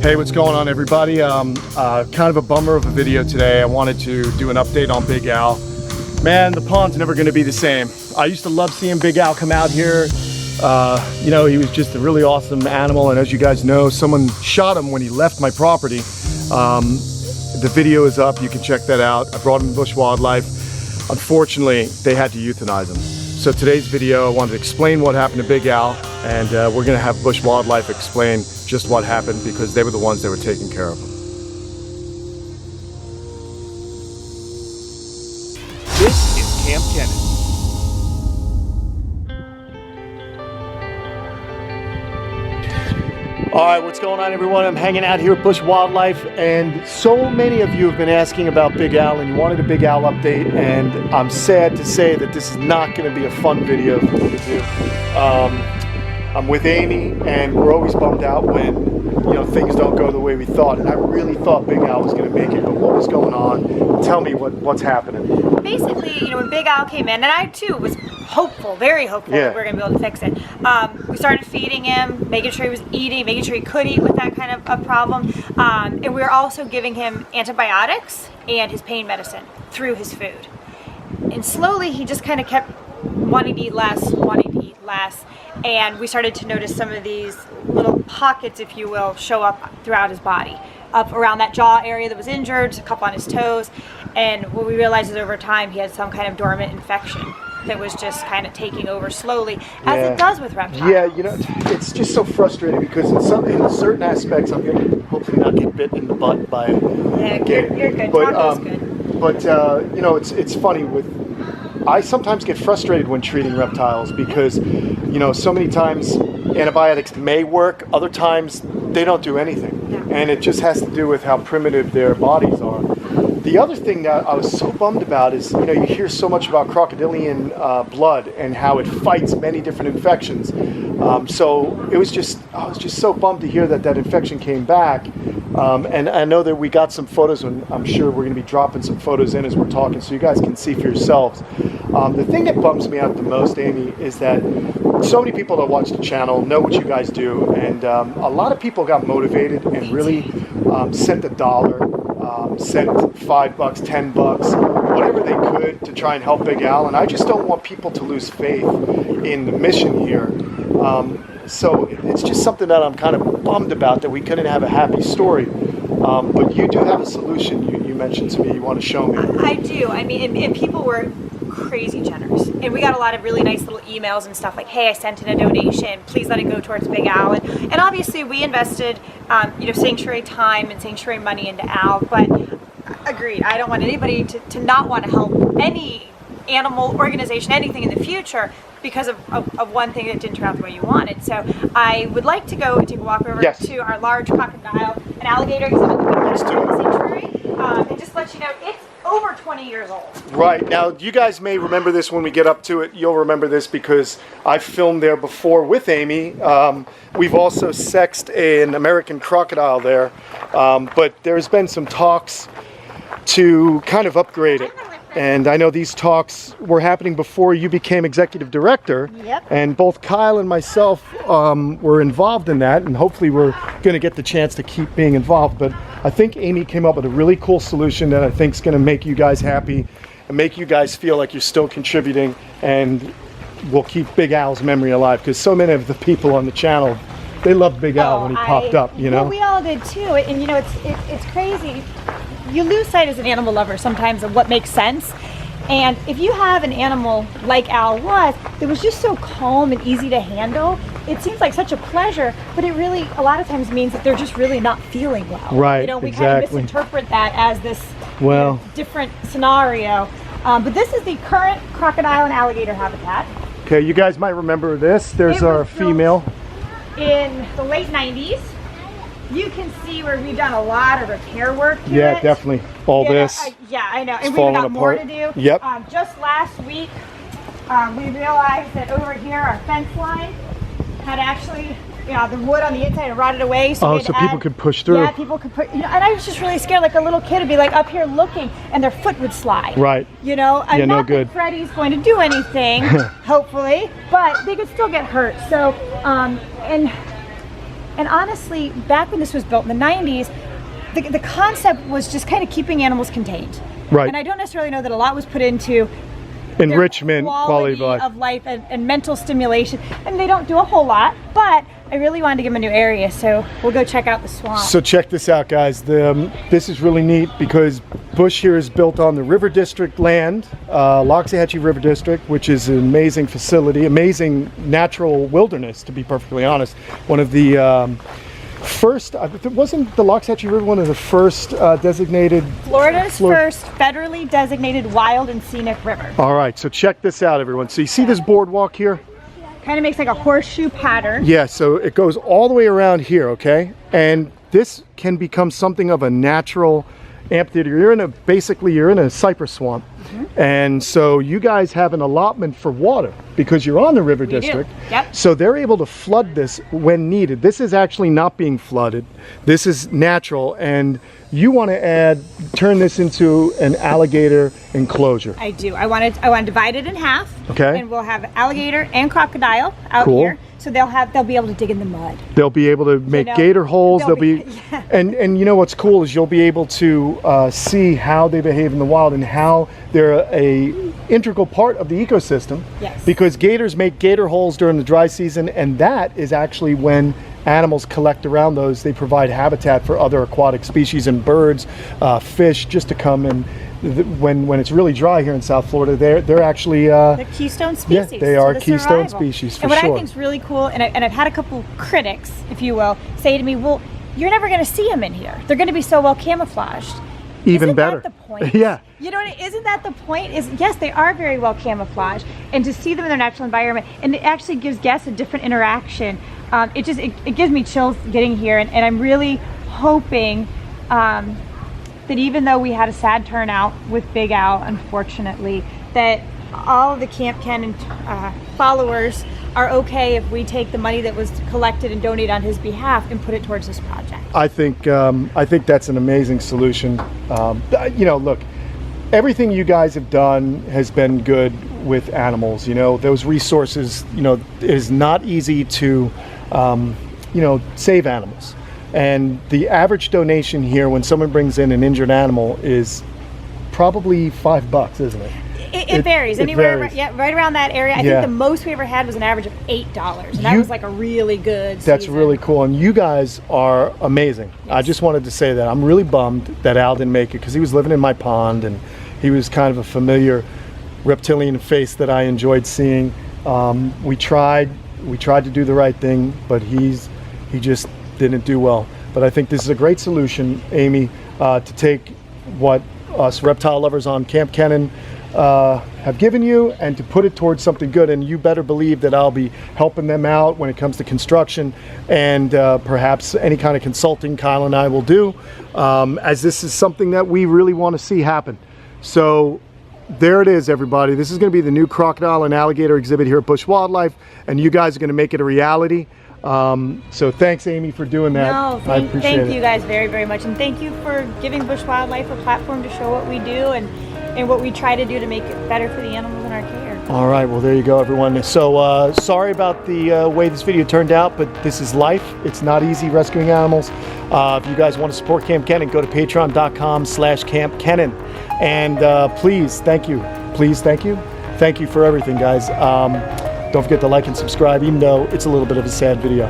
Hey, what's going on, everybody? Kind of a bummer of a video today. I wanted to do an update on Big Al. Man, the pond's never going to be the same. I used to love seeing Big Al come out here. You know, he was just a really awesome animal, and as you guys know, someone shot him when he left my property. The video is up, you can check that out. I brought him to Bush Wildlife. Unfortunately, they had to euthanize him. So today's video, I wanted to explain what happened to Big Al, and we're gonna have Bush Wildlife explain just what happened because they were the ones that were taking care of him. This is Kamp Kenan. All right, what's going on, everyone? I'm hanging out here at Bush Wildlife, and so many of you have been asking about Big Al, and you wanted a Big Al update, and I'm sad to say that this is not going to be a fun video for me to do. I'm with Amy, and we're always bummed out when, you know, things don't go the way we thought, and I really thought Big Al was going to make it, but what was going on? Tell me what's happening. Basically, you know, when Big Al came in, and I too was hopeful, very hopeful that we were going to be able to fix it. We started feeding him, making sure he was eating, making sure he could eat with that kind of a problem. And we were also giving him antibiotics and his pain medicine through his food. And slowly he just kind of kept wanting to eat less, and we started to notice some of these little pockets, if you will, show up throughout his body. Up around that jaw area that was injured, a couple on his toes, and what we realized is over time he had some kind of dormant infection that was just kind of taking over slowly, as it does with reptiles. Yeah, you know, it's just so frustrating because in certain aspects, I'm going to hopefully not get bit in the butt by a gator. You're good. But, good. But you know, it's funny I sometimes get frustrated when treating reptiles because, you know, so many times antibiotics may work, other times they don't do anything. Yeah. And it just has to do with how primitive their bodies are. The other thing that I was so bummed about is, you know, you hear so much about crocodilian blood and how it fights many different infections. So I was just so bummed to hear that infection came back. And I know that we got some photos, and I'm sure we're going to be dropping some photos in as we're talking so you guys can see for yourselves. The thing that bums me out the most, Amy, is that so many people that watch the channel know what you guys do, and a lot of people got motivated and really sent $1, sent $5, $10, whatever they could to try and help Big Al, and I just don't want people to lose faith in the mission here. So it's just something that I'm kind of bummed about, that we couldn't have a happy story. But you do have a solution. You mentioned to me you want to show me. I do. I mean, and people were crazy generous, and we got a lot of really nice little emails and stuff like, hey, I sent in a donation, please let it go towards Big Al. And obviously we invested you know, sanctuary time and sanctuary money into Al, but agreed, I don't want anybody to not want to help any animal organization, anything in the future, because of one thing that didn't turn out the way you wanted. So I would like to go and take a walk over to our large crocodile and alligator exhibit that we have in the sanctuary, and just let you know it's over 20 years old. Right. Now, you guys may remember this when we get up to it. You'll remember this because I filmed there before with Amy. We've also sexed an American crocodile there, but there's been some talks to kind of upgrade it. And I know these talks were happening before you became executive director. Yep. And both Kyle and myself were involved in that, and hopefully we're going to get the chance to keep being involved. But I think Amy came up with a really cool solution that I think is going to make you guys happy and make you guys feel like you're still contributing, and will keep Big Al's memory alive, because so many of the people on the channel, they loved Big Al when he popped up, you know? Well, we all did too, and you know, it's crazy. You lose sight as an animal lover sometimes of what makes sense, and if you have an animal like Al was, that was just so calm and easy to handle, it seems like such a pleasure, but it really a lot of times means that they're just really not feeling well. Right, you know, we kind of misinterpret that as this you know, different scenario, but this is the current crocodile and alligator habitat. Okay, you guys might remember this. There's our female. In the late 90s. You can see where we've done a lot of repair work to it. Definitely. All this. Yeah, I know. And we've got more to do. Yep. Just last week, we realized that over here, our fence line had actually, you know, the wood on the inside had rotted away. So, people could push through. Yeah, people could put, you know, and I was just really scared, like a little kid would be like up here looking and their foot would slide. Right. You know, yeah, no not good. that Freddie's going to do anything, hopefully, but they could still get hurt. So, and And honestly, back when this was built in the 90s, the concept was just kind of keeping animals contained. Right. And I don't necessarily know that a lot was put into enrichment, quality of life and mental stimulation. And they don't do a whole lot, but I really wanted to give them a new area, so we'll go check out the swamp. So check this out, guys. This is really neat because Bush here is built on the River District land, Loxahatchee River District, which is an amazing facility, amazing natural wilderness, to be perfectly honest. One of the first, wasn't the Loxahatchee River one of the first designated? Florida's first federally designated wild and scenic river. All right, so check this out, everyone. So you see this boardwalk here? Kind of makes like a horseshoe pattern. Yeah, so it goes all the way around here, okay? And this can become something of a natural amphitheater. You're in a cypress swamp. And so you guys have an allotment for water because you're on the river district. Yep. So they're able to flood this when needed. This is actually not being flooded. This is natural, and you want to turn this into an alligator enclosure. I do. I want to divide it in half. Okay. And we'll have alligator and crocodile out here. So they'll be able to dig in the mud. They'll be able to make gator holes. Yeah. And you know what's cool is you'll be able to see how they behave in the wild and how they're a integral part of the ecosystem. Yes. Because gators make gator holes during the dry season, and that is actually when animals collect around those. They provide habitat for other aquatic species and birds, fish, just to come and. When it's really dry here in South Florida, they're actually the keystone species. Yeah, they are keystone survival. species for and what sure. I think is really cool, and I've had a couple critics, if you will, say to me, "Well, you're never going to see them in here. They're going to be so well camouflaged." Even isn't better. That the point? Yeah. You know what? Isn't that the point? Is yes, they are very well camouflaged, and to see them in their natural environment, and it actually gives guests a different interaction. It gives me chills getting here, and I'm really hoping. That even though we had a sad turnout with Big Al, unfortunately, that all of the Kamp Kenan followers are okay if we take the money that was collected and donated on his behalf and put it towards this project. I think that's an amazing solution. You know, look, everything you guys have done has been good with animals. You know, those resources. You know, it is not easy to, save animals. And the average donation here when someone brings in an injured animal is probably $5, isn't it? It varies. Anywhere, right around that area. I think the most we ever had was an average of $8, and that was like a really good season. That's really cool, and you guys are amazing. Yes. I just wanted to say that I'm really bummed that Al didn't make it because he was living in my pond, and he was kind of a familiar reptilian face that I enjoyed seeing. We tried to do the right thing, but he just didn't do well. But I think this is a great solution, Amy, to take what us reptile lovers on Kamp Kenan have given you and to put it towards something good. And you better believe that I'll be helping them out when it comes to construction and perhaps any kind of consulting Kyle and I will do, as this is something that we really want to see happen. So there it is, everybody. This is going to be the new crocodile and alligator exhibit here at Bush Wildlife, and you guys are going to make it a reality. So thanks, Amy, for doing that. No, thank you guys very, very much. And thank you for giving Bush Wildlife a platform to show what we do and what we try to do to make it better for the animals in our care. All right, well, there you go, everyone. So sorry about the way this video turned out, but this is life. It's not easy rescuing animals. If you guys want to support Kamp Kenan, go to patreon.com/Kamp Kenan. And please, thank you. Please, thank you. Thank you for everything, guys. Don't forget to like and subscribe, even though it's a little bit of a sad video.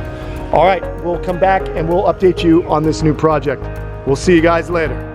All right, we'll come back and we'll update you on this new project. We'll see you guys later.